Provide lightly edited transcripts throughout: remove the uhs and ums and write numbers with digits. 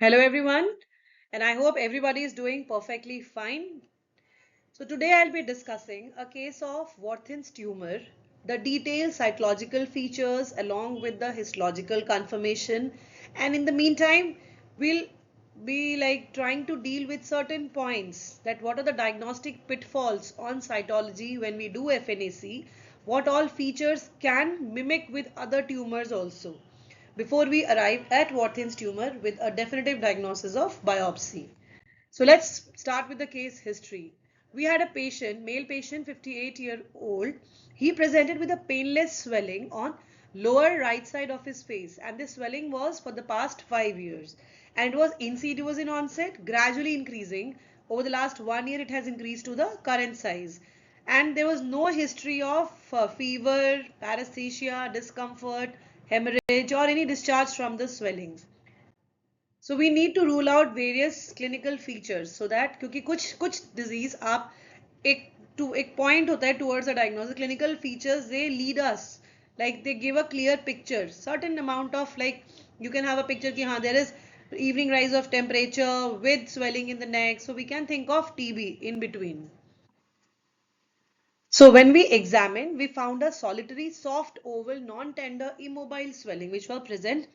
Hello everyone, and I hope everybody is doing perfectly fine. So today I'll be discussing a case of Warthin's tumor, the detailed cytological features along with the histological confirmation, and in the meantime we'll be trying to deal with certain points that what are the diagnostic pitfalls on cytology when we do FNAC, what all features can mimic with other tumors also before we arrive at Warthin's tumor with a definitive diagnosis of biopsy. So let's start with the case history. We had a patient, male patient, 58-year-old. He presented with a painless swelling on lower right side of his face, and this swelling was for the past 5 years, and it was insidious in onset, gradually increasing. Over the last 1 year it has increased to the current size, and there was no history of fever, paresthesia, discomfort, hemorrhage or any discharge from the swellings. So we need to rule out various clinical features so that क्योंकि कुछ कुछ disease आप एक point होता है towards a diagnosis. Clinical features they lead us, like they give a clear picture, certain amount of, like you can have a picture कि हाँ there is evening rise of temperature with swelling in the neck, so we can think of TB in between. So when we examined, we found a solitary, soft, oval, non-tender, immobile swelling which was present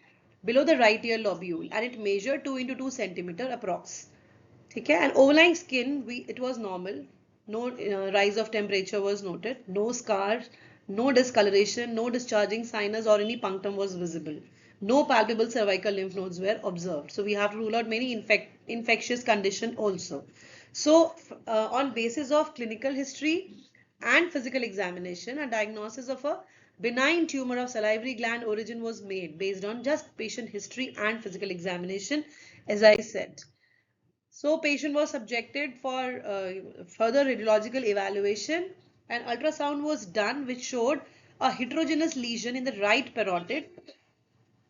below the right ear lobule, and it measured 2 into 2 centimeter approx. Okay, and overlying skin, it was normal. No rise of temperature was noted. No scars, no discoloration, no discharging sinus or any punctum was visible. No palpable cervical lymph nodes were observed. So we have to rule out many infectious condition also. So on basis of clinical history and physical examination, a diagnosis of a benign tumor of salivary gland origin was made based on just patient history and physical examination, as I said. So patient was subjected for further radiological evaluation, and ultrasound was done which showed a heterogeneous lesion in the right parotid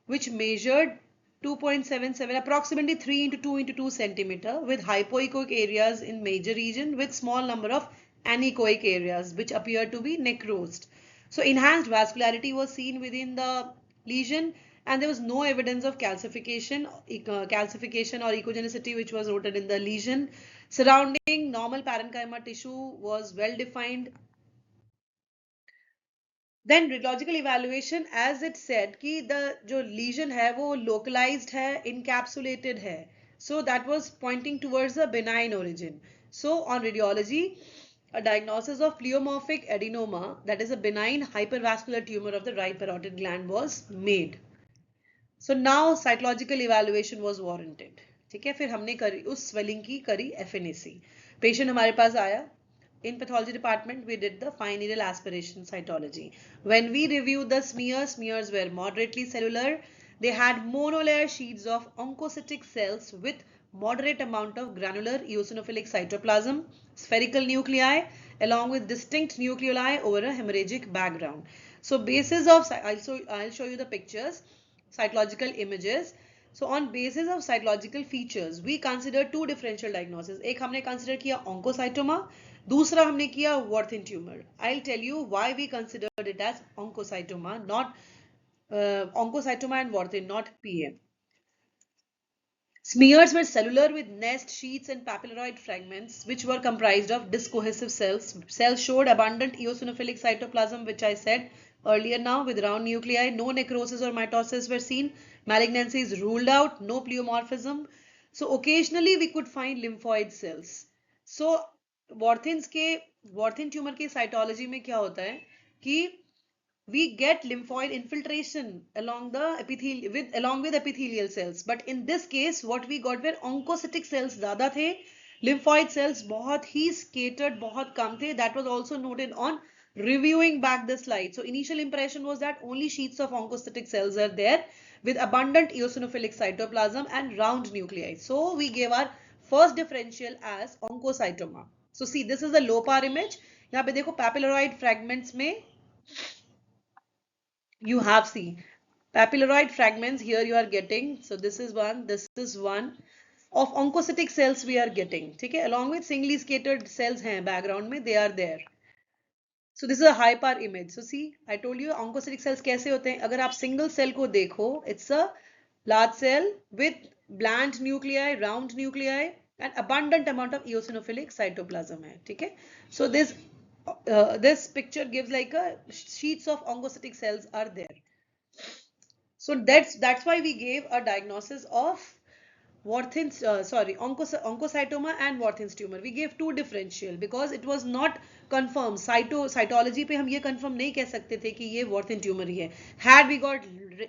which measured 2.77, approximately 3 into 2 into 2 centimeter, with hypoechoic areas in major region with small number of anechoic areas which appear to be necrosed. So enhanced vascularity was seen within the lesion, and there was no evidence of calcification or echogenicity which was noted in the lesion. Surrounding normal parenchyma tissue was well defined. Then radiological evaluation as it said कि the जो lesion है वो localised है, encapsulated है, so that was pointing towards a benign origin. So on radiology, a diagnosis of pleomorphic adenoma, that is a benign hypervascular tumor of the right parotid gland, was made. So now cytological evaluation was warranted. ठीक है, फिर हमने करी उस swelling की करी FNAC. Patient हमारे पास आया. In pathology department, we did the fine needle aspiration cytology. When we reviewed the smears were moderately cellular. They had monolayer sheets of oncocytic cells with moderate amount of granular eosinophilic cytoplasm, spherical nuclei, along with distinct nucleoli over a hemorrhagic background. So basis of, I'll show you the pictures, cytological images. So on basis of cytological features, we consider two differential diagnoses. एक हमने consider किया oncocytoma, दूसरा हमने किया Warthin tumor. I'll tell you why we considered it as oncocytoma, not oncocytoma and Warthin, not PM. Smears were cellular with nest sheets and papilloid fragments which were comprised of discohesive cells. Cells showed abundant eosinophilic cytoplasm, which I said earlier now, with round nuclei. No necrosis or mitosis were seen. Malignancy is ruled out. No pleomorphism. So occasionally we could find lymphoid cells. So Warthin tumor के cytology में क्या होता है कि we get lymphoid infiltration along with epithelial cells, but in this case what we got were oncocytic cells ज़्यादा थे, lymphoid cells बहुत ही scattered, बहुत कम थे. That was also noted on reviewing back the slide. So initial impression was that only sheets of oncocytic cells are there with abundant eosinophilic cytoplasm and round nuclei. So we gave our first differential as oncocytoma. So see, this is the low power image. यहाँ पे देखो papilloid fragments में you have, see, papilloid fragments here you are getting. So this is one of oncocytic cells we are getting. Okay, along with singly scattered cells hain background mein, they are there. So this is a high power image. So see, I told you oncocytic cells kaise hote hain. Agar aap single cell ko dekho, it's a large cell with bland nuclei, round nuclei, and abundant amount of eosinophilic cytoplasm है, ठीक है? So this picture gives like a sheets of oncocytic cells are there. So that's why we gave a diagnosis of oncocytoma and Warthin's tumor. We gave two differential because it was not confirmed. Cytology पे हम ये confirm नहीं कह सकते थे कि ये Warthin tumor ही है. Had we got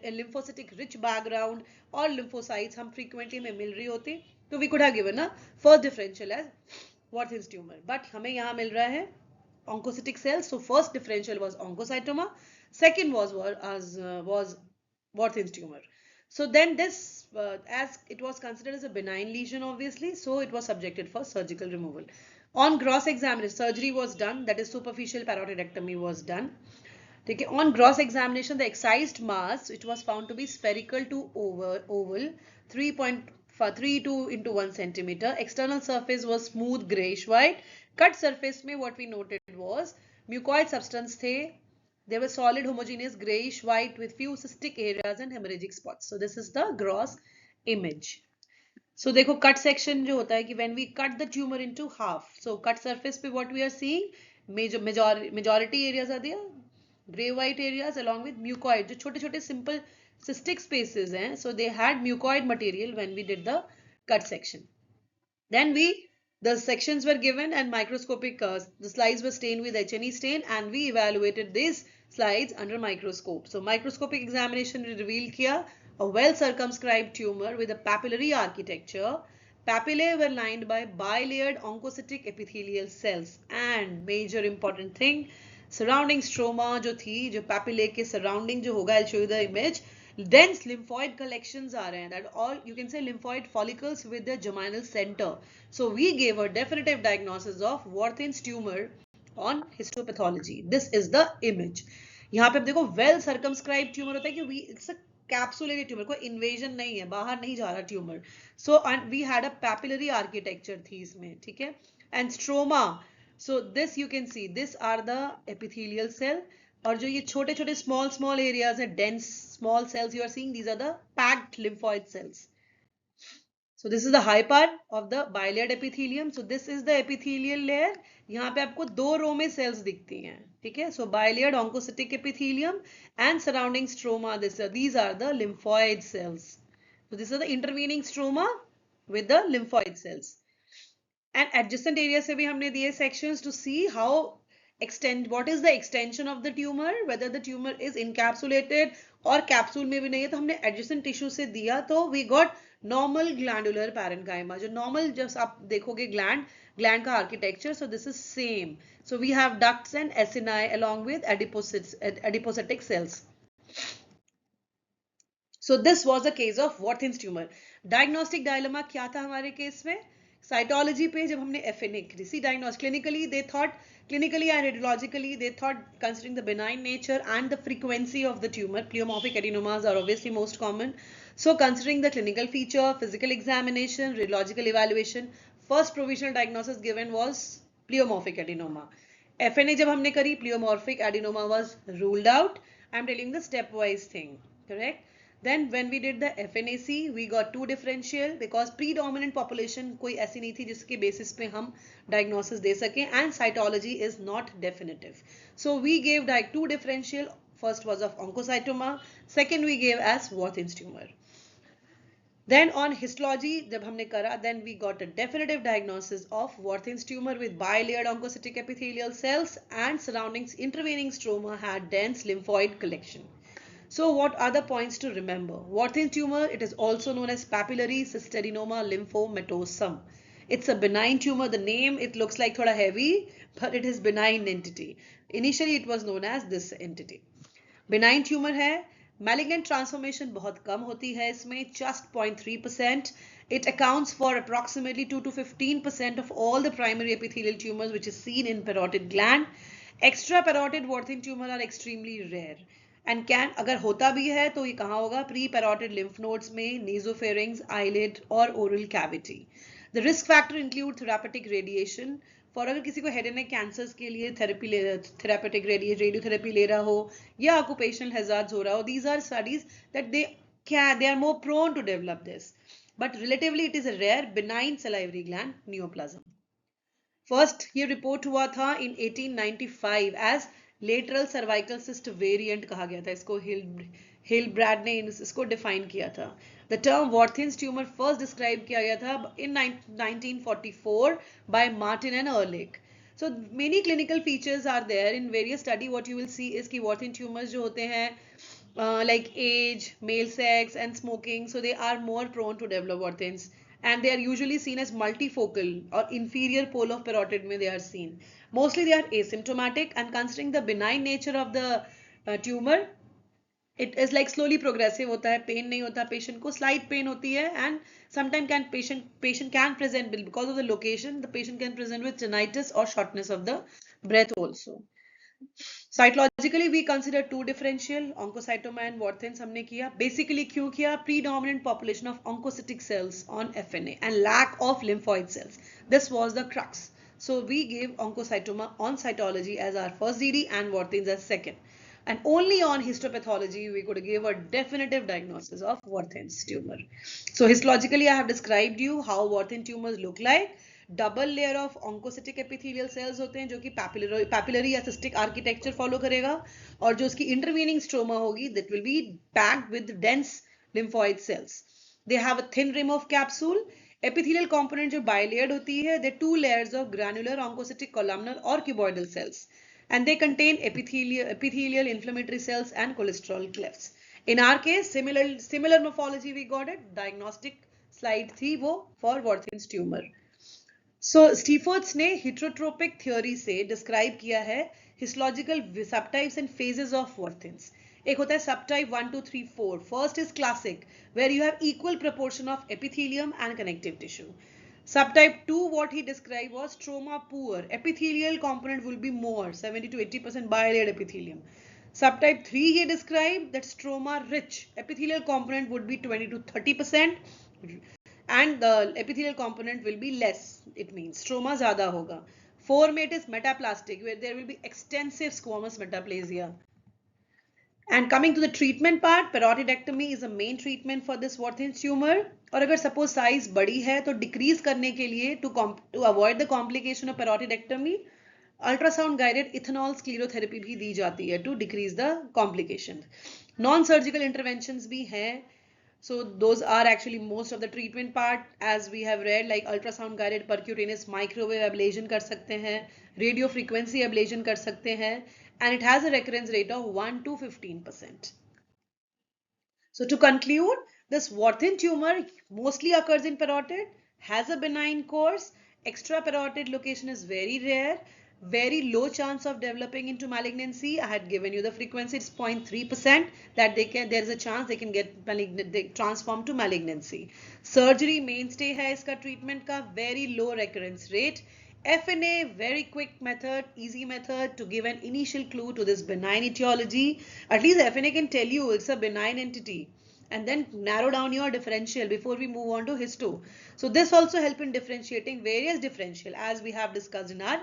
lymphocytic rich background or lymphocytes हम frequently में मिल रही होती, तो we could have given a first differential as Warthin's tumor. But हमें यहाँ मिल रहा है oncocytic cells. So first differential was oncocytoma. Second was Warthin's tumor. So then this, as it was considered as a benign lesion, obviously, so it was subjected for surgical removal. On gross examination, surgery was done, that is superficial parotidectomy was done. Okay, on gross examination, the excised mass, it was found to be spherical to oval 3.32 into 1 centimeter. External surface was smooth grayish white. Cut surface में what we noted was mucoid substance थे. They were solid homogeneous grayish white with few cystic areas and hemorrhagic spots. So this is the gross image. So देखो cut section जो होता है कि when we cut the tumor into half. So cut surface पे what we are seeing, majority areas are there, gray white areas along with mucoid जो छोटे छोटे simple cystic spaces हैं. So they had mucoid material when we did the cut section. Then the sections were given and microscopic, the slides were stained with H&E stain and we evaluated these slides under microscope. So microscopic examination revealed kiya a well circumscribed tumor with a papillary architecture. Papillae were lined by bilayered oncocytic epithelial cells and major important thing, surrounding stroma जो थी, जो papillae के surrounding जो होगा, I'll show you the image. Dense lymphoid collections are in that, all you can say lymphoid follicles with the germinal center. So we gave a definitive diagnosis of Warthin's tumor on histopathology. This is the image. यहाँ पे आप देखो well circumscribed tumor होता है कि it's a capsulated tumor, कोई invasion नहीं है, बाहर नहीं जा रहा tumor. So and we had a papillary architecture थी इसमें, ठीक है? And stroma. So this you can see, these are the epithelial cell. और जो ये छोटे छोटे small areas है, dense small cells you are seeing, these are the packed lymphoid cells. So this is the high part of the biliary epithelium. So this is the epithelial layer. यहाँ पे आपको दो रो में cells दिखती हैं, ठीक है? So biliary oncocytic epithelium and surrounding stroma. These are the lymphoid cells. So this is the intervening stroma with the lymphoid cells. And adjacent areas से भी हमने दिए sections to see how what is the extension of the tumor, whether the tumor is encapsulated or capsule में भी नहीं है, तो हमने adjacent tissue से दिया, तो we got normal glandular parenchyma. जो normal जब आप देखोगे gland का architecture, so this is same. So we have ducts and acini along with adipocytic cells. So this was the case of Warthin's tumor. Diagnostic dilemma क्या था हमारे case में? Cytology पे जब हमने FNA see diagnosed clinically and radiologically they thought, considering the benign nature and the frequency of the tumor, pleomorphic adenomas are obviously most common. So considering the clinical feature, physical examination, radiological evaluation, first provisional diagnosis given was pleomorphic adenoma. FNA जब हमने करी, pleomorphic adenoma was ruled out. I'm telling the stepwise thing, correct? Then when we did the FNAC, we got two differential because predominant population कोई ऐसी नहीं थी जिसके basis पे हम diagnosis दे सकें, and cytology is not definitive. So we gave two differential. First was of oncocytoma. Second we gave as Warthin's tumor. Then on histology जब हमने करा, then we got a definitive diagnosis of Warthin's tumor with bilayered oncocytic epithelial cells and surrounding intervening stroma had dense lymphoid collection. So what are the points to remember? Warthin's tumor, it is also known as papillary cystadenoma lymphomatosum. It's a benign tumor. The name, it looks like thoda heavy, but it is benign entity. Initially it was known as this entity. Benign tumor है. Malignant transformation बहुत कम होती है इसमें, just 0.3%. It accounts for approximately 2 to 15% of all the primary epithelial tumors which is seen in parotid gland. Extra parotid Warthin tumor are extremely rare. And अगर होता भी है तो ये कहाँ होगा? Pre-parotid lymph nodes में, nasopharynx, eyelid और oral cavity. The risk factor include therapeutic radiation. For अगर किसी को head and neck cancers के लिए therapeutic radiotherapy ले रहा हो या occupational hazards हो रहा हो, these are studies that they are more prone to develop this. but relatively it is a rare benign salivary gland neoplasm. First ये रिपोर्ट हुआ था in 1895 as lateral cervical cyst variant कहा गया था. इसको हिलब्रैड ने इसको डिफाइन किया था. The term Warthin's tumour first describe किया गया था in 1944 by Martin and Erlich. So many clinical features are there in various study. What you will see is कि Warthin tumors जो होते हैं like age, male sex and smoking, so they are more prone to develop Warthins, and they are usually seen as multifocal or inferior pole of parotid mein they are seen. Mostly they are asymptomatic, and considering the benign nature of the tumor, it is like slowly progressive होता है, pain नहीं होता patient को, slight pain होती है, and sometimes patient can present because of the location, the patient can present with tinnitus or shortness of the breath also. Cytologically we consider two differential, oncocytoma and Warthins हमने किया. Basically क्यों किया? Predominant population of oncocytic cells on FNA and lack of lymphoid cells. This was the crux. So we gave oncocytoma on cytology as our first DD and Warthins as second. And only on histopathology we could give a definitive diagnosis of Warthin's tumor. So histologically I have described you how Warthin tumors look like. Double layer of oncocytic epithelial cells होते हैं जो कि papillary या cystic architecture follow करेगा, और जो उसकी intervening stroma होगी that will be packed with dense lymphoid cells. They have a thin rim of capsule. Epithelial component जो bilayered होती है, they two layers of granular oncocytic columnar or cuboidal cells, and they contain epithelial inflammatory cells and cholesterol clefts. In our case, similar morphology we got it. Diagnostic slide थी वो for Warthin's tumor. So स्टीफर्ड्स ने heterotropic theory से describe किया है histological subtypes and phases of Warthin's. एक होता है subtype 1, 2, 3, 4. First is classic, where you have equal proportion of epithelium and connective tissue. Subtype 2, what he described was stroma poor. Epithelial component will be more, 70 to 80% bilayered epithelium. Subtype 3, he described that stroma rich. Epithelial component would be 20 to 30%. And the epithelial component will be less. It means stroma ज़्यादा होगा. 4 में it is metaplastic, where there will be extensive squamous metaplasia. And coming to the treatment part, parotidectomy is the main treatment for this Warthin's tumor. और अगर suppose size बड़ी है तो decrease करने के लिए to avoid the complication of parotidectomy, ultrasound guided ethanol sclerotherapy भी दी जाती है to decrease the complication. Non-surgical interventions भी हैं. So those are actually most of the treatment part, as we have read, like ultrasound guided percutaneous microwave ablation कर सकते हैं, radio frequency ablation कर सकते हैं, and it has a recurrence rate of 1 to 15%. So to conclude, this Warthin tumor mostly occurs in parotid, has a benign course, extraparotid location is very rare, very low chance of developing into malignancy. I had given you the frequency, it's 0.3% that there is a chance they can get they transform to malignancy. Surgery mainstay hai iska treatment ka, very low recurrence rate. FNA, very quick method, easy method to give an initial clue to this benign etiology. At least FNA can tell you it's a benign entity, and then narrow down your differential before we move on to histo. So this also help in differentiating various differential as we have discussed in our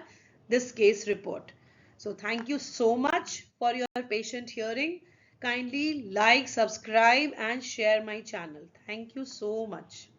this case report. So thank you so much for your patient hearing. Kindly like, subscribe and share my channel. Thank you so much.